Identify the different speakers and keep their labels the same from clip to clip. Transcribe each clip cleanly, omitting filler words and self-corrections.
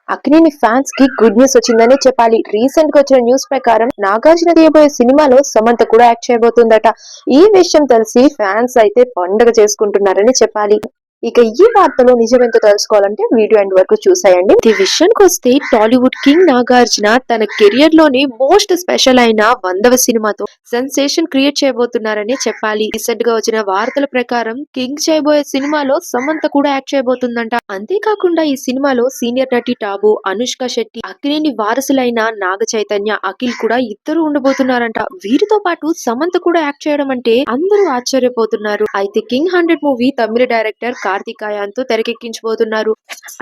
Speaker 1: Akkineni fans కి good news వచ్చిందనే చెప్పాలి. రీసెంట్ గా వచ్చిన న్యూస్ ప్రకారం నాగార్జున తీయబోయే సినిమాలో సమంత కూడా యాక్ట్ చేయబోతుందట. ఈ విషయం తెలిసి ఫ్యాన్స్ అయితే పండుగ చేసుకుంటున్నారని చెప్పాలి. ఇక ఈ వార్తలో నిజమేంతో తెలుసుకోవాలంటే వీడియో ఎండ్ వరకు చూసాయండి. ఈ విషయానికి వస్తే టాలీవుడ్ కింగ్ నాగార్జున తన కెరియర్ లోనే మోస్ట్ స్పెషల్ అయిన 100వ సినిమాతో సెన్సేషన్ క్రియేట్ చేయబోతున్నారని చెప్పాలి. రీసెంట్ గా వచ్చిన వార్తల ప్రకారం కింగ్ చేయబోయే సినిమాలో సమంత కూడా యాక్ట్ చేయబోతుందంట. అంతేకాకుండా ఈ సినిమాలో సీనియర్ నటి టాబు, అనుష్క శెట్టి, అక్కినేని వారసులైన నాగ చైతన్య, అఖిల్ కూడా ఇద్దరు ఉండబోతున్నారంట. వీరితో పాటు సమంత కూడా యాక్ట్ చేయడం అంటే అందరూ ఆశ్చర్యపోతున్నారు. అయితే కింగ్ 100 మూవీ తమిళ డైరెక్టర్ కార్తికాయన్తో తెరకెక్కించబోతున్నారు.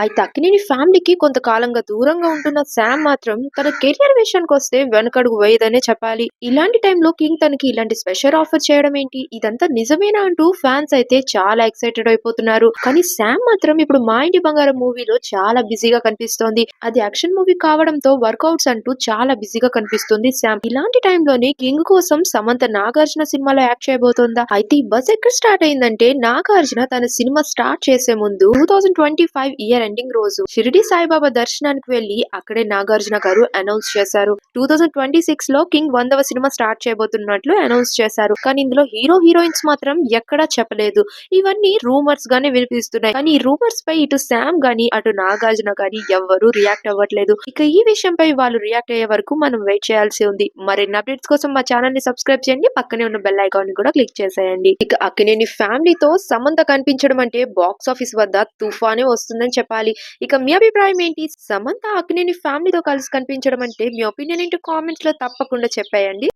Speaker 1: అయితే అక్కినేని ఫ్యామిలీకి కొంతకాలంగా దూరంగా ఉంటున్న శామ్ మాత్రం తన కెరియర్ విషయానికి వస్తే వెనకడుగు వేయదనే చెప్పాలి. ఇలాంటి టైంలో కింగ్ తనకి ఇలాంటి స్పెషల్ ఆఫర్ చేయడం ఏంటి, ఇదంతా నిజమేనా అంటూ ఫ్యాన్స్ అయితే చాలా ఎక్సైటెడ్ అయిపోతున్నారు. కానీ శామ్ మాత్రం ఇప్పుడు మా ఇంటి బంగారం మూవీలో చాలా బిజీగా కనిపిస్తోంది. అది యాక్షన్ మూవీ కావడంతో వర్కౌట్స్ అంటూ చాలా బిజీగా కనిపిస్తుంది శామ్. ఇలాంటి టైంలోనే కింగ్ కోసం సమంత నాగార్జున సినిమాలో యాక్ట్ చేయబోతోందా? అయితే ఈ బస్ ఎక్కడ స్టార్ట్ అయిందంటే నాగార్జున తన సినిమా స్టార్ట్ చేసే ముందు 2025 ఇయర్ ఎండింగ్ రోజు షిరిడి సాయిబాబా దర్శనానికి వెళ్లి అక్కడే నాగార్జున గారు అనౌన్స్ చేశారు. 2026 లో కింగ్ 100వ సినిమా స్టార్ట్ చేయబోతున్నట్లు అనౌన్స్ చేశారు. కానీ ఇందులో హీరో హీరోయిన్స్ మాత్రం ఎక్కడా చెప్పలేదు. ఇవన్నీ రూమర్స్ గానే వినిపిస్తున్నాయి. కానీ ఈ రూమర్స్ పై ఇటు శామ్ గానీ అటు నాగార్జున గానీ ఎవ్వరూ రియాక్ట్ అవ్వట్లేదు. ఇక ఈ విషయంపై వాళ్ళు రియాక్ట్ అయ్యే వరకు మనం వెయిట్ చేయాల్సి ఉంది. మరిన్ని అప్డేట్స్ కోసం మా ఛానల్ ని సబ్స్క్రైబ్ చేయండి. పక్కనే ఉన్న బెల్ ఐకాన్ ని కూడా క్లిక్ చేసేయండి. ఇక అక్కినేని ఫ్యామిలీతో సమంత కనిపించడం అంటే బాక్స్ ఆఫీస్ వద్ద తుఫానే వస్తుందని చెప్పాలి. ఇక మీ అభిప్రాయం ఏంటి? సమంత అక్కినేని ఫ్యామిలీతో కలిసి కనిపించడం అంటే మీ ఒపీనియన్ ఏంటో కామెంట్స్ లో తప్పకుండా చెప్పేయండి.